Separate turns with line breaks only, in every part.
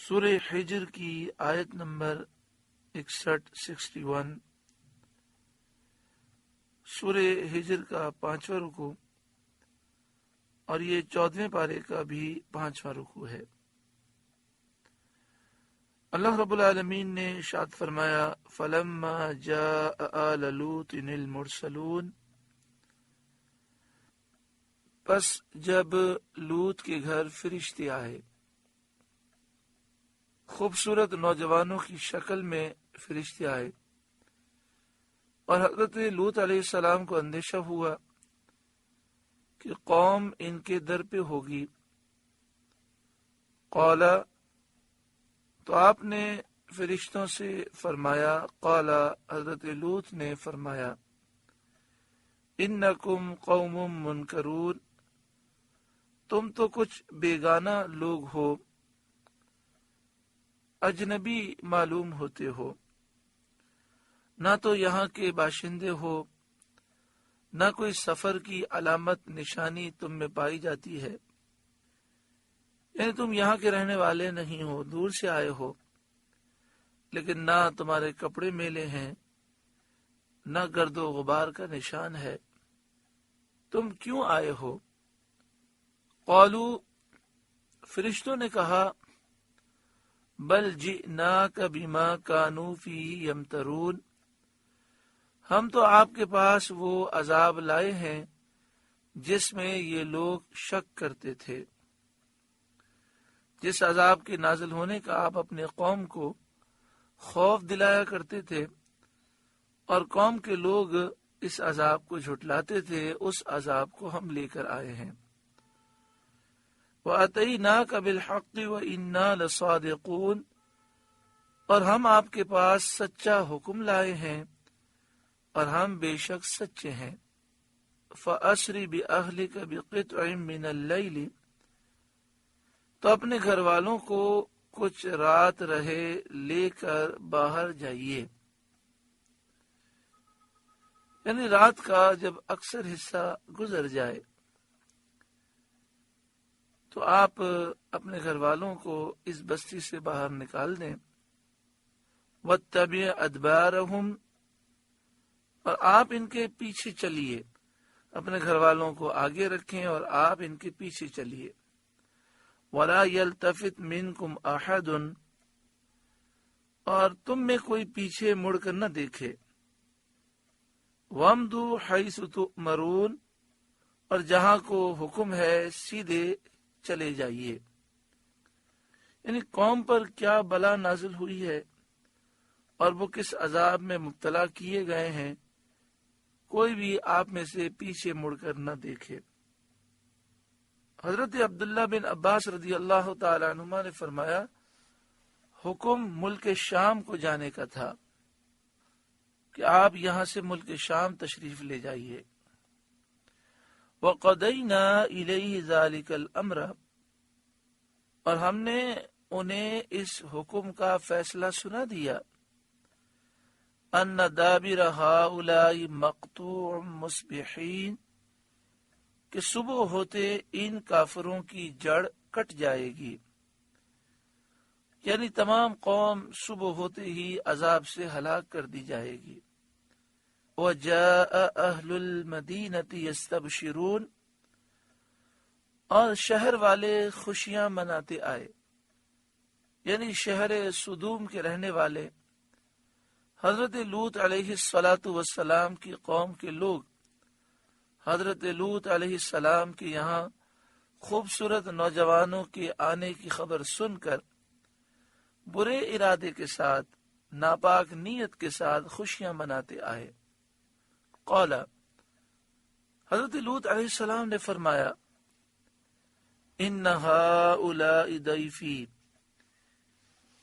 سورہ ہجر کی آیت نمبر 61 سورہ ہجر کا 5واں رکوع اور یہ 14ویں پارے کا بھی 5واں رکوع ہے۔ اللہ رب العالمین نے ارشاد فرمایا فلما جاء آل لوط المرسلون، پس جب لوط کے گھر فرشتے آئے، خوبصورت نوجوانوں کی شکل میں فرشتے آئے، اور حضرت لوط علیہ السلام کو اندیشہ ہوا کہ قوم ان کے در پہ ہوگی۔ قالا، تو آپ نے فرشتوں سے فرمایا، قالا، حضرت لوط نے فرمایا، انکم قوم منکرون، تم تو کچھ بیگانہ لوگ ہو، اجنبی معلوم ہوتے ہو، نہ تو یہاں کے باشندے ہو، نہ کوئی سفر کی علامت نشانی تم میں پائی جاتی ہے، یعنی تم یہاں کے رہنے والے نہیں ہو، دور سے آئے ہو، لیکن نہ تمہارے کپڑے میلے ہیں، نہ گرد و غبار کا نشان ہے، تم کیوں آئے ہو؟ قالو، فرشتوں نے کہا، بل جئناک بما کانوا فیہ یمترون، ہم تو آپ کے پاس وہ عذاب لائے ہیں جس میں یہ لوگ شک کرتے تھے، جس عذاب کے نازل ہونے کا آپ اپنے قوم کو خوف دلایا کرتے تھے اور قوم کے لوگ اس عذاب کو جھٹلاتے تھے، اس عذاب کو ہم لے کر آئے ہیں۔ وَأَتَيْنَاكَ بِالْحَقِّ وَإِنَّا لَصَادِقُونَ، اور ہم آپ کے پاس سچا حکم لائے ہیں اور ہم بے شک سچے ہیں۔ فَأَسْرِ بِأَهْلِكَ بِقِطْعٍ مِّنَ اللَّيْلِ، تو اپنے گھر والوں کو کچھ رات رہے لے کر باہر جائیے، یعنی رات کا جب اکثر حصہ گزر جائے تو آپ اپنے گھر والوں کو اس بستی سے باہر نکال دیں۔ وَاتَّبِعْ أَدْبَارَهُمْ، اور آپ ان کے پیچھے چلیے، اپنے گھر والوں کو آگے رکھیں اور آپ ان کے پیچھے چلیے۔ وَلَا يَلْتَفِتْ مِنْكُمْ أَحَدٌ، اور تم میں کوئی پیچھے مڑ کر نہ دیکھے۔ وَامْضُوا حَيْثُ تُؤْمَرُونَ، اور جہاں کو حکم ہے سیدھے چلے جائیے۔ یعنی قوم پر کیا بلا نازل ہوئی ہے اور وہ کس عذاب میں مبتلا کیے گئے ہیں، کوئی بھی آپ میں سے پیچھے مڑ کر نہ دیکھے۔ حضرت عبداللہ بن عباس رضی اللہ تعالی عنہما نے فرمایا، حکم ملک شام کو جانے کا تھا کہ آپ یہاں سے ملک شام تشریف لے جائیے۔ وَقَضَيْنَا إِلَيْهِ ذَلِكَ الْأَمْرَ، اور ہم نے انہیں اس حکم کا فیصلہ سنا دیا، أَنَّ دَابِرَ هَؤُلَاءِ مَقْطُوعٌ مُصْبِحِينَ، کہ صبح ہوتے ان کافروں کی جڑ کٹ جائے گی، یعنی تمام قوم صبح ہوتے ہی عذاب سے ہلاک کر دی جائے گی۔ وَجَاءَ أَهْلُ الْمَدِينَةِ يَسْتَبْشِرُونَ، اور شہر والے خوشیاں مناتے آئے، یعنی شہر سدوم کے رہنے والے حضرت لوط علیہ السلام کی قوم کے لوگ حضرت لوط علیہ السلام کے یہاں خوبصورت نوجوانوں کے آنے کی خبر سن کر برے ارادے کے ساتھ، ناپاک نیت کے ساتھ خوشیاں مناتے آئے۔ قال، حضرت لوط علیہ السلام نے فرمایا، ان ہؤلاء ضیفی،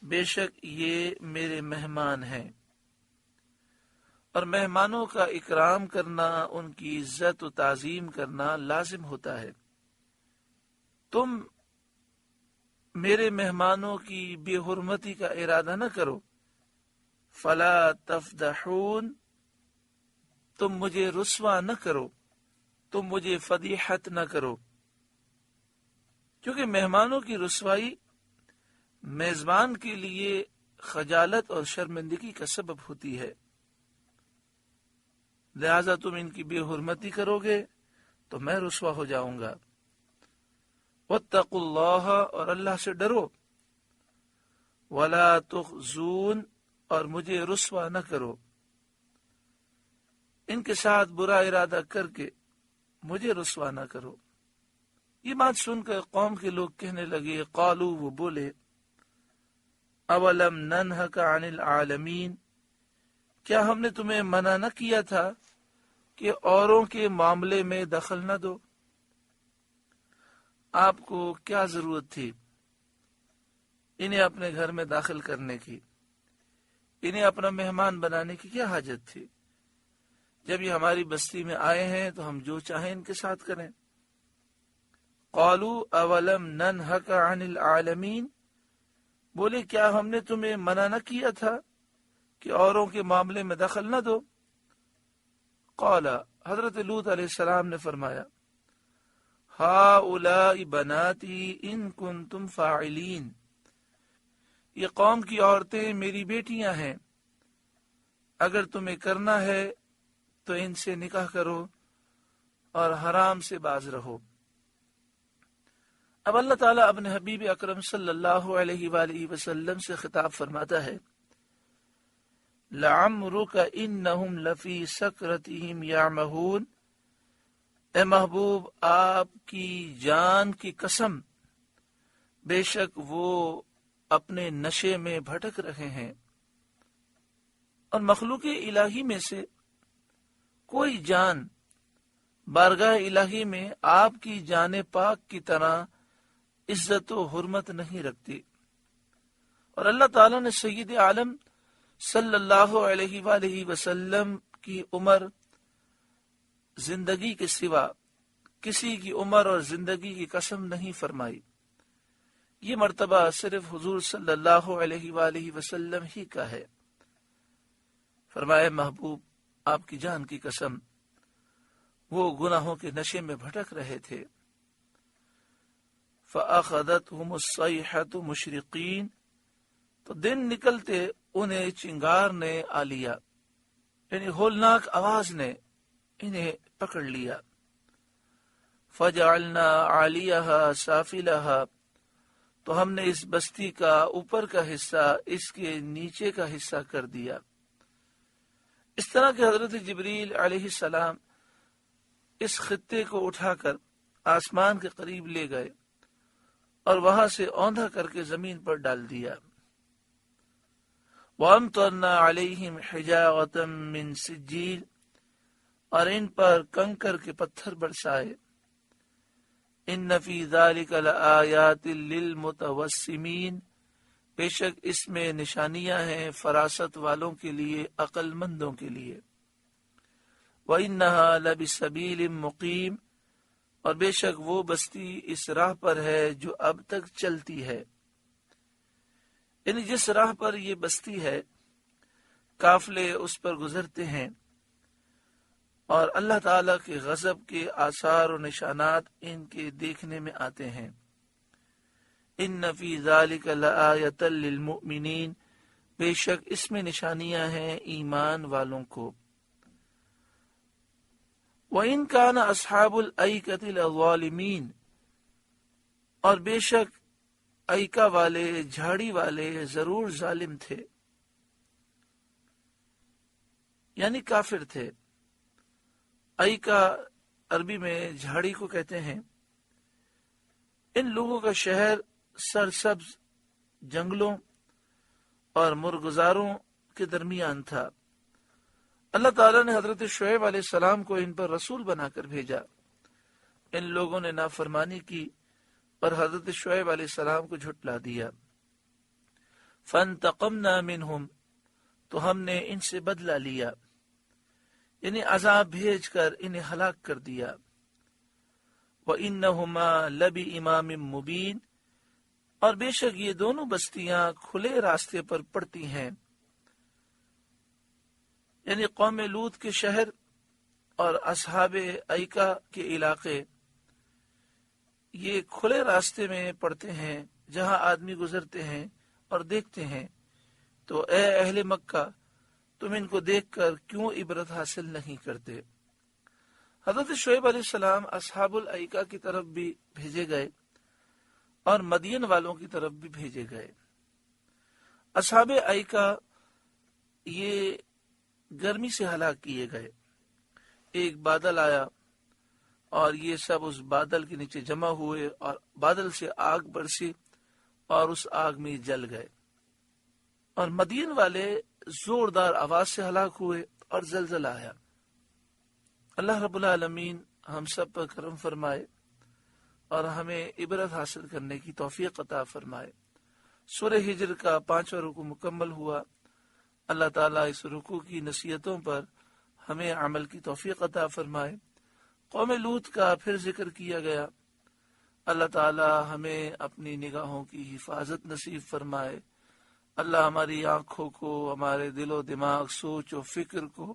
بے شک یہ میرے مہمان ہیں، اور مہمانوں کا اکرام کرنا، ان کی عزت و تعظیم کرنا لازم ہوتا ہے۔ تم میرے مہمانوں کی بے حرمتی کا ارادہ نہ کرو۔ فلا تفضحون، تم مجھے رسوا نہ کرو، تم مجھے فضیحت نہ کرو، کیونکہ مہمانوں کی رسوائی میزبان کے لیے خجالت اور شرمندگی کا سبب ہوتی ہے، لہذا تم ان کی بے حرمتی کرو گے تو میں رسوا ہو جاؤں گا۔ واتقوا اللہ، اور اللہ سے ڈرو، ولا تخزون، اور مجھے رسوا نہ کرو، ان کے ساتھ برا ارادہ کر کے مجھے رسوا نہ کرو۔ یہ بات سن کر قوم کے لوگ کہنے لگے، قالو، وہ بولے، اولم ننہک عن العالمین، کیا ہم نے تمہیں منع نہ کیا تھا کہ اوروں کے معاملے میں دخل نہ دو؟ آپ کو کیا ضرورت تھی انہیں اپنے گھر میں داخل کرنے کی؟ انہیں اپنا مہمان بنانے کی کیا حاجت تھی؟ جب یہ ہماری بستی میں آئے ہیں تو ہم جو چاہیں ان کے ساتھ کریں۔ قالوا اولم ننہک عن العالمین، بولے کیا ہم نے تمہیں منع نہ کیا تھا کہ اوروں کے معاملے میں دخل نہ دو؟ قال، حضرت لوط علیہ السلام نے فرمایا، ہؤلاء بناتی ان کنتم فاعلین، یہ قوم کی عورتیں میری بیٹیاں ہیں، اگر تمہیں کرنا ہے تو ان سے نکاح کرو اور حرام سے باز رہو۔ اب اللہ تعالیٰ اپنے حبیب اکرم صلی اللہ علیہ وآلہ وسلم سے خطاب فرماتا ہے، لعمرک انہم لفی سکرتہم یعمہون، اے محبوب آپ کی جان کی قسم، بے شک وہ اپنے نشے میں بھٹک رہے ہیں۔ اور مخلوق الہی میں سے کوئی جان بارگاہ الہی میں آپ کی جان پاک کی طرح عزت و حرمت نہیں رکھتی، اور اللہ تعالیٰ نے سید عالم صلی اللہ علیہ وآلہ وسلم کی عمر، زندگی کے سوا کسی کی عمر اور زندگی کی قسم نہیں فرمائی، یہ مرتبہ صرف حضور صلی اللہ علیہ وآلہ وسلم ہی کا ہے۔ فرمائے محبوب آپ کی جان کی قسم، وہ گناہوں کے نشے میں بھٹک رہے تھے۔ فَأَخَذَتْهُمُ الصَّيْحَةُ مُشْرِقِينَ، تو دن نکلتے انہیں چنگار نے آ لیا، یعنی ہولناک آواز نے انہیں پکڑ لیا۔ فَجَعَلْنَا عَالِيَهَا سَافِلَهَا، تو ہم نے اس بستی کا اوپر کا حصہ اس کے نیچے کا حصہ کر دیا، اس طرح کہ حضرت جبریل علیہ السلام اس خطے کو اٹھا کر آسمان کے قریب لے گئے اور وہاں سے اوندھا کر کے زمین پر ڈال دیا۔ وَأَمْطَرْنَا عَلَيْهِمْ حِجَارَةً مِّن سِجِّيلٍ، اور ان پر کنکر کے پتھر برسائے۔ إِنَّ فِي ذَلِكَ لَآيَاتٍ لِّلْمُتَوَسِّمِينَ، بے شک اس میں نشانیاں ہیں فراست والوں کے لیے، عقل مندوں کے لیے۔ وَإِنَّهَا لَبِسَبِيلٍ مُقِيمٍ، اور بے شک وہ بستی اس راہ پر ہے جو اب تک چلتی ہے، یعنی جس راہ پر یہ بستی ہے قافلے اس پر گزرتے ہیں، اور اللہ تعالیٰ کے غضب کے آثار و نشانات ان کے دیکھنے میں آتے ہیں۔ ان فی ذلک لآیۃ للمؤمنین، بے شک اس میں نشانیاں ہیں ایمان والوں کو۔ وَإِن كَانَ أَصْحَابُ الْأَيْكَةِ لَظَالِمِينَ، اور بے شک ایکا والے، جھاڑی والے ضرور ظالم تھے، یعنی کافر تھے۔ ایکا عربی میں جھاڑی کو کہتے ہیں۔ ان لوگوں کا شہر سرسبز جنگلوں اور مرغزاروں کے درمیان تھا۔ اللہ تعالیٰ نے حضرت شعیب علیہ السلام کو ان پر رسول بنا کر بھیجا، ان لوگوں نے نافرمانی کی اور حضرت شعیب علیہ السلام کو جھٹلا دیا۔ فَانْتَقَمْنَا مِنْهُمْ، تو ہم نے ان سے بدلہ لیا، یعنی عذاب بھیج کر انہیں ہلاک کر دیا۔ وَإِنَّهُمَا لَبِإِمَامٍ مُبِينٍ، اور بے شک یہ دونوں بستیاں کھلے راستے پر پڑتی ہیں، یعنی قوم لوط کے شہر اور اصحاب ایکا کے علاقے یہ کھلے راستے میں پڑتے ہیں، جہاں آدمی گزرتے ہیں اور دیکھتے ہیں تو اے اہل مکہ تم ان کو دیکھ کر کیوں عبرت حاصل نہیں کرتے۔ حضرت شعیب علیہ السلام اصحاب الایکہ کی طرف بھی بھیجے گئے اور مدین والوں کی طرف بھی بھیجے گئے۔ اصحاب ایکہ یہ گرمی سے ہلاک کیے گئے، ایک بادل آیا اور یہ سب اس بادل کے نیچے جمع ہوئے اور بادل سے آگ برسی اور اس آگ میں جل گئے، اور مدین والے زوردار آواز سے ہلاک ہوئے اور زلزلہ آیا۔ اللہ رب العالمین ہم سب پر کرم فرمائے اور ہمیں عبرت حاصل کرنے کی توفیق عطا فرمائے۔ سورہ ہجر کا 5واں رکوع مکمل ہوا۔ اللہ تعالیٰ اس رکوع کی نصیحتوں پر ہمیں عمل کی توفیق عطا فرمائے۔ قوم لوط کا پھر ذکر کیا گیا۔ اللہ تعالیٰ ہمیں اپنی نگاہوں کی حفاظت نصیب فرمائے۔ اللہ ہماری آنکھوں کو، ہمارے دل و دماغ، سوچ و فکر کو،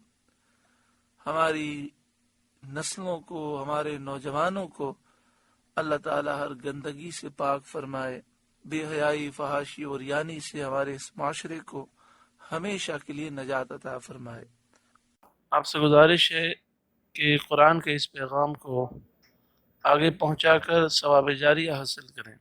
ہماری نسلوں کو، ہمارے نوجوانوں کو اللہ تعالیٰ ہر گندگی سے پاک فرمائے، بے حیائی، فحاشی اور یانی سے ہمارے اس معاشرے کو ہمیشہ کے لیے نجات عطا فرمائے۔ آپ سے گزارش ہے کہ قرآن کے اس پیغام کو آگے پہنچا کر ثواب جاریہ حاصل کریں۔